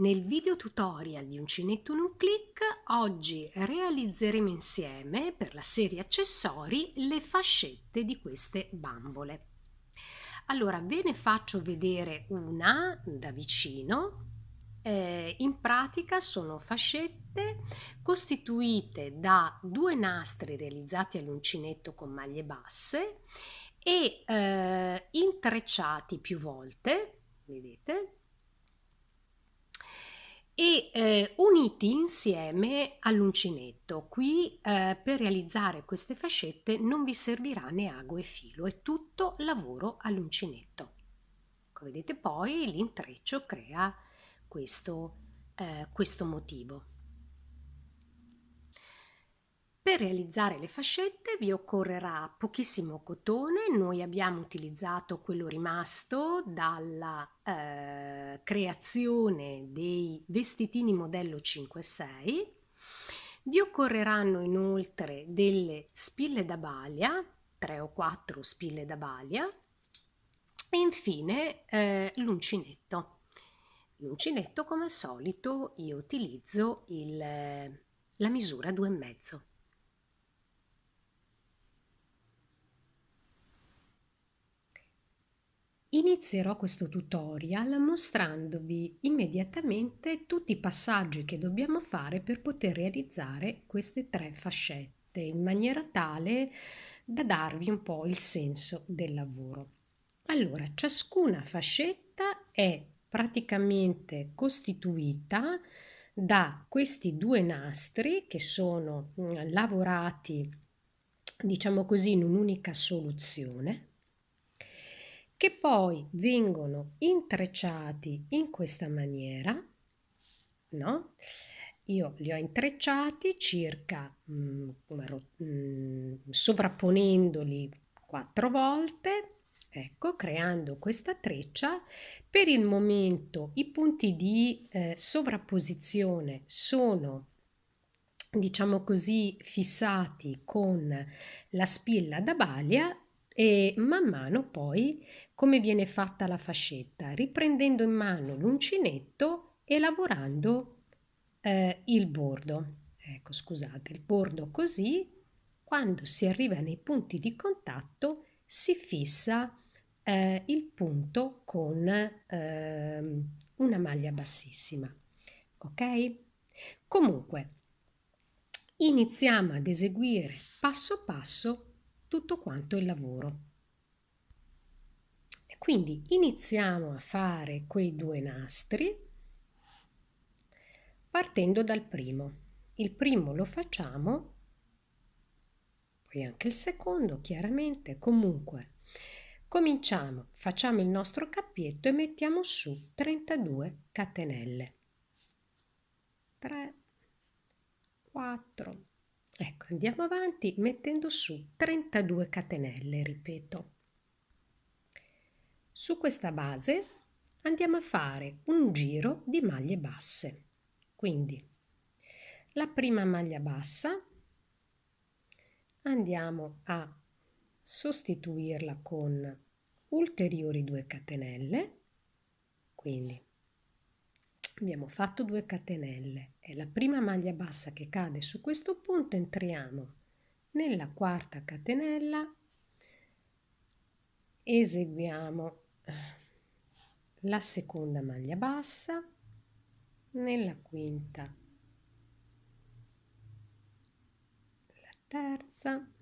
Nel video tutorial di Uncinetto in un clic, oggi realizzeremo insieme per la serie accessori le fascette di queste bambole. Allora ve ne faccio vedere una da vicino. In pratica sono fascette costituite da due nastri realizzati all'uncinetto con maglie basse e intrecciati più volte, vedete? E uniti insieme all'uncinetto. Qui per realizzare queste fascette non vi servirà né ago e filo, è tutto lavoro all'uncinetto. Come vedete poi l'intreccio crea questo motivo. Per realizzare le fascette vi occorrerà pochissimo cotone, noi abbiamo utilizzato quello rimasto dalla creazione dei vestitini modello 5-6. Vi occorreranno inoltre delle spille da balia, 3 o 4 spille da balia e infine l'uncinetto. L'uncinetto come al solito io utilizzo la misura 2,5. Inizierò questo tutorial mostrandovi immediatamente tutti i passaggi che dobbiamo fare per poter realizzare queste 3 fascette in maniera tale da darvi un po' il senso del lavoro. Allora, ciascuna fascetta è praticamente costituita da questi 2 nastri che sono lavorati, diciamo così, in un'unica soluzione, che poi vengono intrecciati in questa maniera, no? Io li ho intrecciati circa sovrapponendoli 4 volte, ecco, creando questa treccia. Per il momento i punti di sovrapposizione sono, diciamo così, fissati con la spilla da balia e man mano poi come viene fatta la fascetta, riprendendo in mano l'uncinetto e lavorando il bordo. Ecco, scusate, il bordo così, quando si arriva nei punti di contatto si fissa il punto con una maglia bassissima. Ok? Comunque, iniziamo ad eseguire passo passo tutto quanto il lavoro. Quindi iniziamo a fare quei 2 nastri partendo dal primo. Il primo lo facciamo, poi anche il secondo, chiaramente. Comunque cominciamo, facciamo il nostro cappietto e mettiamo su 32 catenelle. 3, 4, ecco, andiamo avanti mettendo su 32 catenelle, ripeto. Su questa base andiamo a fare un giro di maglie basse. Quindi la prima maglia bassa andiamo a sostituirla con ulteriori 2 catenelle, quindi abbiamo fatto 2 catenelle e la prima maglia bassa che cade su questo punto, entriamo nella quarta catenella, eseguiamo la seconda maglia bassa, nella quinta la terza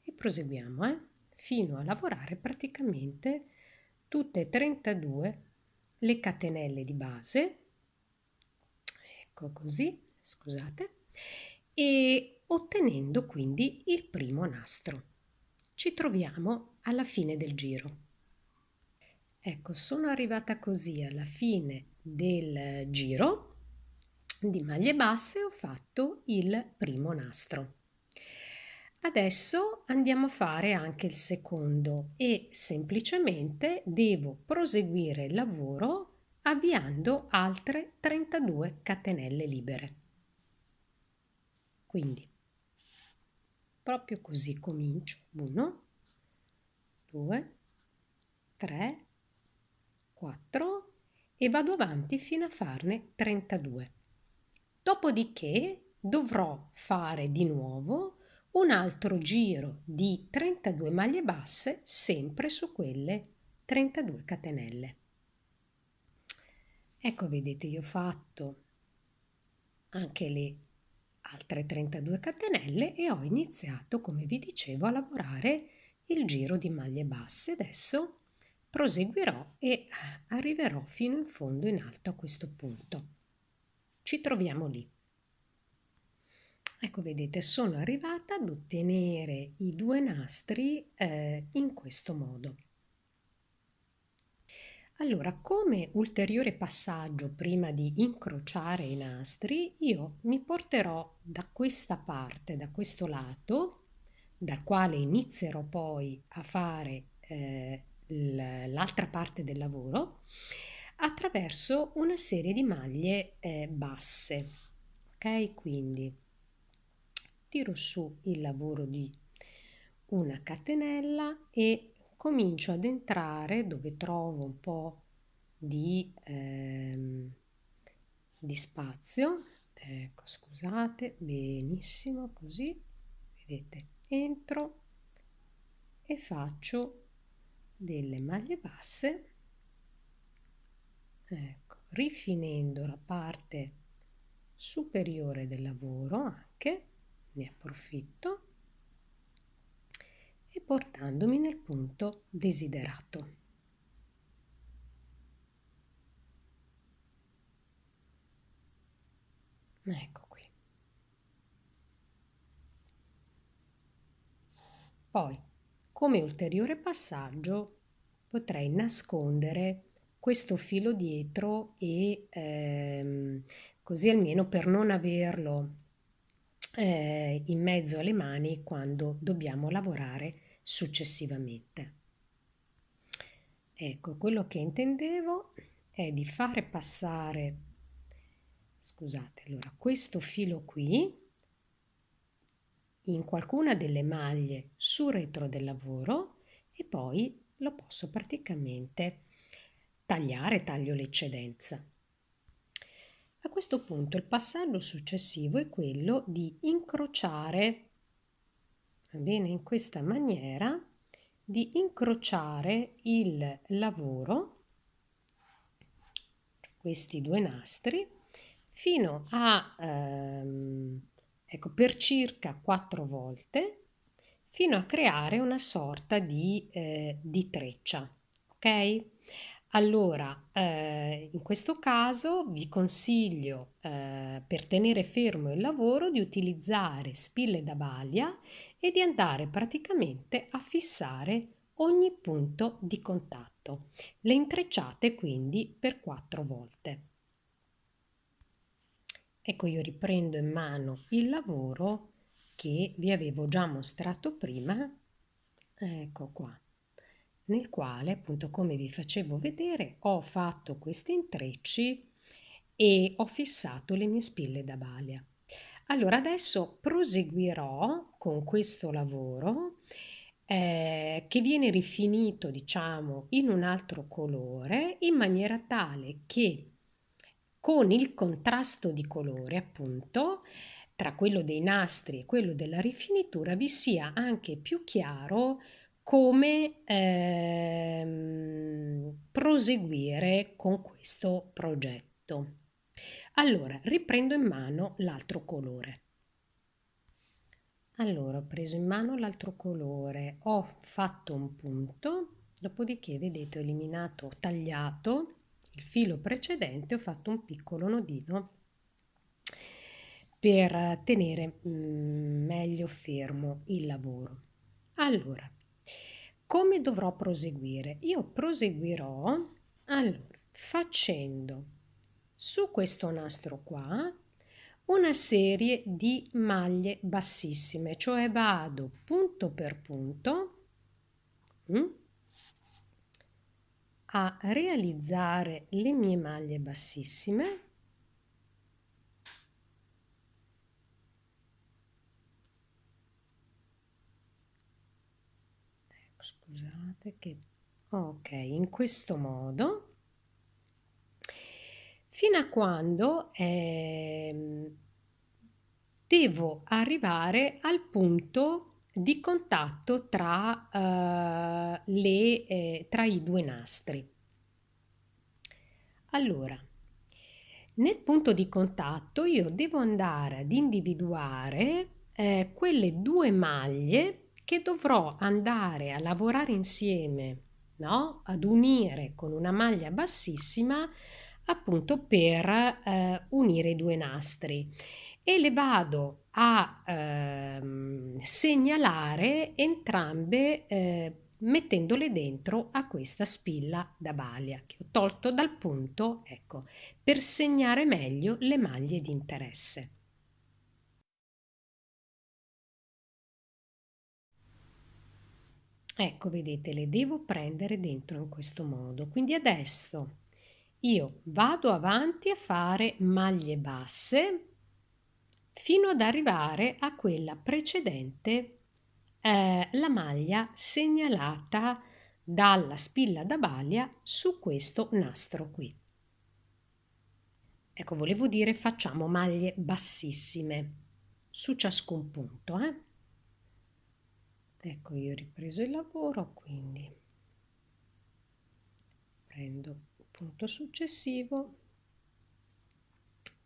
e proseguiamo fino a lavorare praticamente tutte e 32 le catenelle di base, ecco così, scusate, e ottenendo quindi il primo nastro. Ci troviamo alla fine del giro. Ecco, sono arrivata così alla fine del giro di maglie basse e ho fatto il primo nastro. Adesso andiamo a fare anche il secondo e semplicemente devo proseguire il lavoro avviando altre 32 catenelle libere. Quindi proprio così comincio. 1, 2, 3, 4 e vado avanti fino a farne 32. Dopodiché dovrò fare di nuovo un altro giro di 32 maglie basse, sempre su quelle 32 catenelle. Ecco, vedete, io ho fatto anche le altre 32 catenelle e ho iniziato, come vi dicevo, a lavorare il giro di maglie basse. Adesso proseguirò e arriverò fino in fondo in alto a questo punto. Ci troviamo lì. Ecco, vedete, sono arrivata ad ottenere i due nastri in questo modo. Allora, come ulteriore passaggio prima di incrociare i nastri, io mi porterò da questa parte, da questo lato, dal quale inizierò poi a fare l'altra parte del lavoro, attraverso una serie di maglie basse. Ok, quindi tiro su il lavoro di una catenella e comincio ad entrare dove trovo un po' di spazio. Ecco, scusate, benissimo, così, vedete, entro e faccio delle maglie basse, ecco, rifinendo la parte superiore del lavoro anche, ne approfitto, e portandomi nel punto desiderato. Ecco qui. Poi, come ulteriore passaggio, potrei nascondere questo filo dietro e così almeno per non averlo in mezzo alle mani quando dobbiamo lavorare successivamente. Ecco, quello che intendevo è di fare passare, scusate, allora questo filo qui in qualcuna delle maglie sul retro del lavoro e poi lo posso praticamente tagliare, taglio l'eccedenza. A questo punto il passaggio successivo è quello di incrociare, va bene, in questa maniera, di incrociare il lavoro, questi due nastri, fino a, ecco, per circa 4 volte, fino a creare una sorta di treccia, ok? Allora, in questo caso vi consiglio, per tenere fermo il lavoro, di utilizzare spille da baglia e di andare praticamente a fissare ogni punto di contatto. Le intrecciate quindi per 4 volte. Ecco, io riprendo in mano il lavoro che vi avevo già mostrato prima, ecco qua, nel quale, appunto, come vi facevo vedere, ho fatto questi intrecci e ho fissato le mie spille da baglia. Allora, adesso proseguirò con questo lavoro che viene rifinito, diciamo, in un altro colore, in maniera tale che con il contrasto di colore, appunto, tra quello dei nastri e quello della rifinitura vi sia anche più chiaro come proseguire con questo progetto. Allora, riprendo in mano l'altro colore. Allora, ho preso in mano l'altro colore, ho fatto un punto, dopodiché, vedete, ho eliminato, ho tagliato il filo precedente, ho fatto un piccolo nodino per tenere meglio fermo il lavoro. Allora, come dovrò proseguire? Io proseguirò, allora, facendo su questo nastro qua una serie di maglie bassissime, cioè vado punto per punto a realizzare le mie maglie bassissime. Scusate che ok, in questo modo, fino a quando devo arrivare al punto di contatto tra i due nastri. Allora, nel punto di contatto io devo andare ad individuare quelle due maglie che dovrò andare a lavorare insieme, no? Ad unire con una maglia bassissima appunto per unire i due nastri e le vado a segnalare entrambe mettendole dentro a questa spilla da balia che ho tolto dal punto, ecco, per segnare meglio le maglie di interesse. Ecco, vedete, le devo prendere dentro in questo modo. Quindi adesso io vado avanti a fare maglie basse fino ad arrivare a quella precedente, la maglia segnalata dalla spilla da balia su questo nastro qui. Ecco, volevo dire facciamo maglie bassissime su ciascun punto, Ecco, io ho ripreso il lavoro, quindi prendo il punto successivo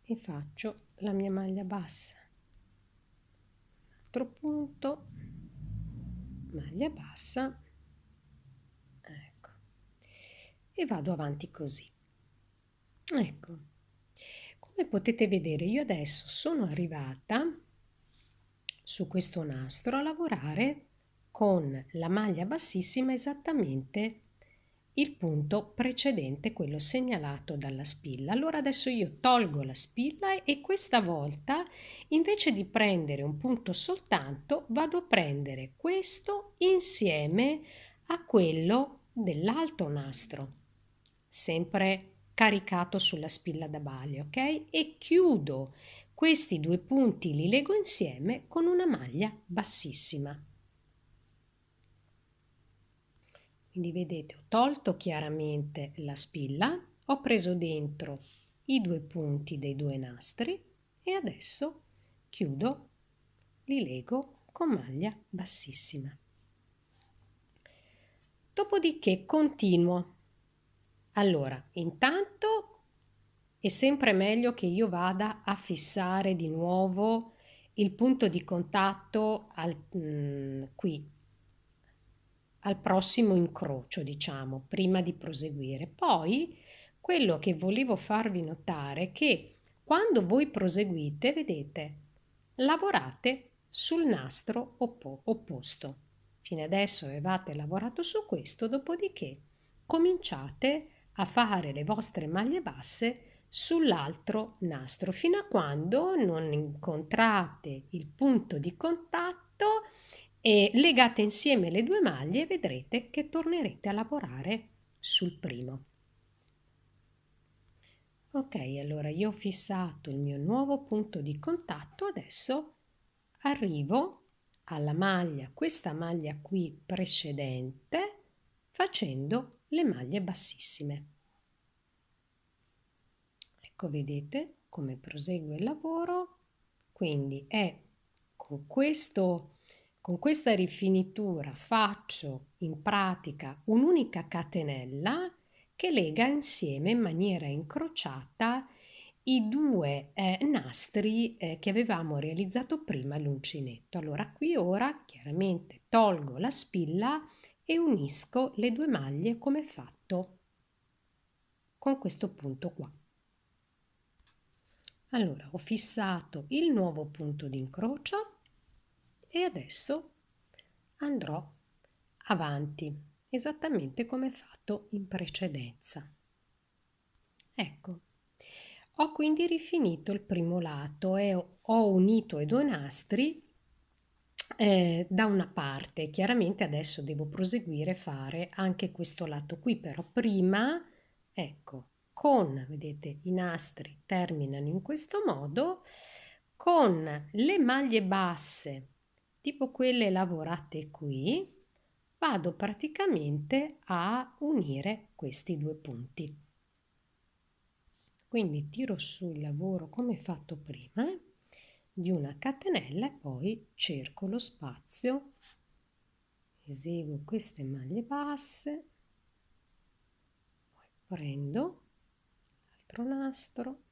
e faccio la mia maglia bassa. Altro punto, maglia bassa, ecco, e vado avanti così. Ecco, come potete vedere io adesso sono arrivata su questo nastro a lavorare con la maglia bassissima esattamente il punto precedente, quello segnalato dalla spilla. Allora adesso io tolgo la spilla e questa volta invece di prendere un punto soltanto vado a prendere questo insieme a quello dell'altro nastro, sempre caricato sulla spilla da balia, ok? E chiudo questi due punti, li lego insieme con una maglia bassissima. Quindi vedete, ho tolto chiaramente la spilla, ho preso dentro i due punti dei due nastri e adesso chiudo, li lego con maglia bassissima. Dopodiché continuo. Allora, intanto è sempre meglio che io vada a fissare di nuovo il punto di contatto qui al prossimo incrocio, diciamo, prima di proseguire. Poi quello che volevo farvi notare è che quando voi proseguite, vedete, lavorate sul nastro opposto. Fino adesso avevate lavorato su questo, dopodiché cominciate a fare le vostre maglie basse sull'altro nastro fino a quando non incontrate il punto di contatto e legate insieme le due maglie e vedrete che tornerete a lavorare sul primo. Ok, allora io ho fissato il mio nuovo punto di contatto, adesso arrivo alla maglia, questa maglia qui precedente, facendo le maglie bassissime. Ecco, vedete come prosegue il lavoro, quindi è con questa rifinitura faccio in pratica un'unica catenella che lega insieme in maniera incrociata i due nastri che avevamo realizzato prima all'uncinetto. Allora qui ora chiaramente tolgo la spilla e unisco le due maglie come fatto con questo punto qua. Allora ho fissato il nuovo punto di incrocio e adesso andrò avanti esattamente come fatto in precedenza. Ecco, ho quindi rifinito il primo lato e ho unito i due nastri da una parte. Chiaramente adesso devo proseguire e fare anche questo lato qui, però prima, ecco, vedete, i nastri terminano in questo modo, con le maglie basse, tipo quelle lavorate qui, vado praticamente a unire questi due punti. quindi tiro su il lavoro come fatto prima di una catenella e poi cerco lo spazio, eseguo queste maglie basse, poi prendo l'altro nastro,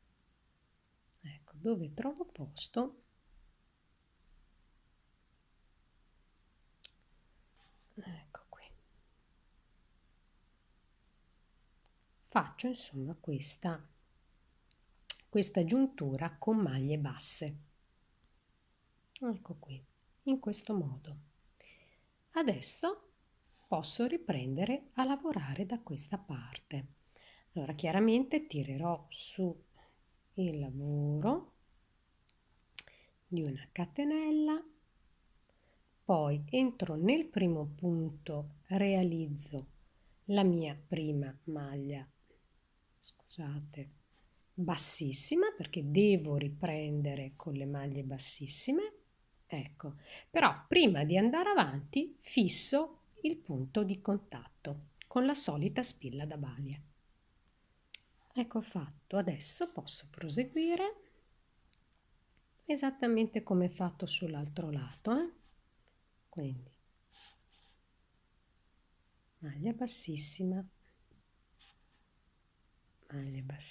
ecco, dove trovo posto ecco qui, faccio insomma questa giuntura con maglie basse, ecco qui, in questo modo. Adesso posso riprendere a lavorare da questa parte. Allora chiaramente tirerò su il lavoro di una catenella, poi entro nel primo punto, realizzo la mia prima maglia, scusate, bassissima, perché devo riprendere con le maglie bassissime, ecco, però prima di andare avanti fisso il punto di contatto con la solita spilla da balia. Ecco fatto, adesso posso proseguire esattamente come fatto sull'altro lato, quindi maglia bassissima, ecco,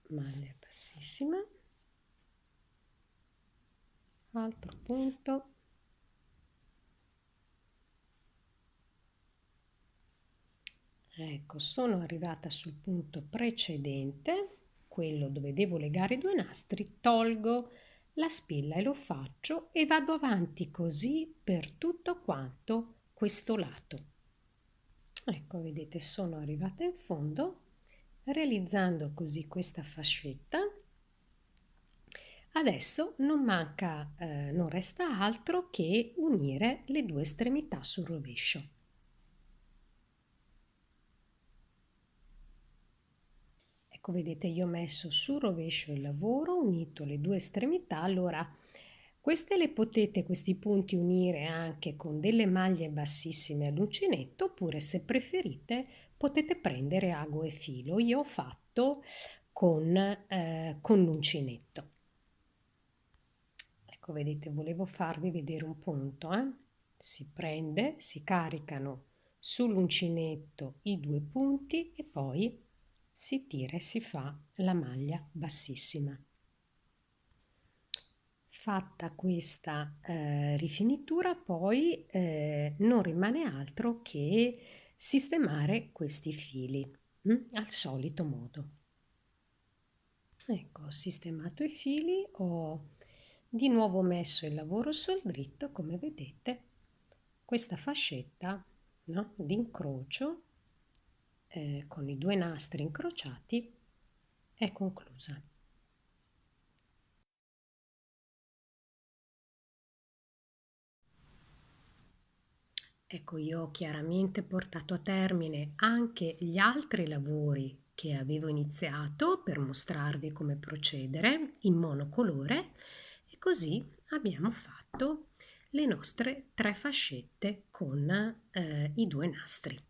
maglia bassissima, altro punto, ecco, sono arrivata sul punto precedente, quello dove devo legare i due nastri, tolgo la spilla e lo faccio e vado avanti così per tutto quanto questo lato. Ecco, vedete, sono arrivata in fondo, realizzando così questa fascetta. Adesso non manca, non resta altro che unire le due estremità sul rovescio. Ecco, vedete, io ho messo sul rovescio il lavoro, ho unito le due estremità. Allora, questi punti unire anche con delle maglie bassissime all'uncinetto, oppure se preferite potete prendere ago e filo. Io ho fatto con l'uncinetto. Ecco, vedete, volevo farvi vedere un punto, Si prende, si caricano sull'uncinetto i due punti e poi si tira e si fa la maglia bassissima. Fatta questa rifinitura, poi non rimane altro che sistemare questi fili al solito modo. Ecco, ho sistemato i fili, ho di nuovo messo il lavoro sul dritto, come vedete questa fascetta, no, di incrocio con i due nastri incrociati è conclusa. Ecco, io ho chiaramente portato a termine anche gli altri lavori che avevo iniziato per mostrarvi come procedere in monocolore e così abbiamo fatto le nostre 3 fascette con i due nastri.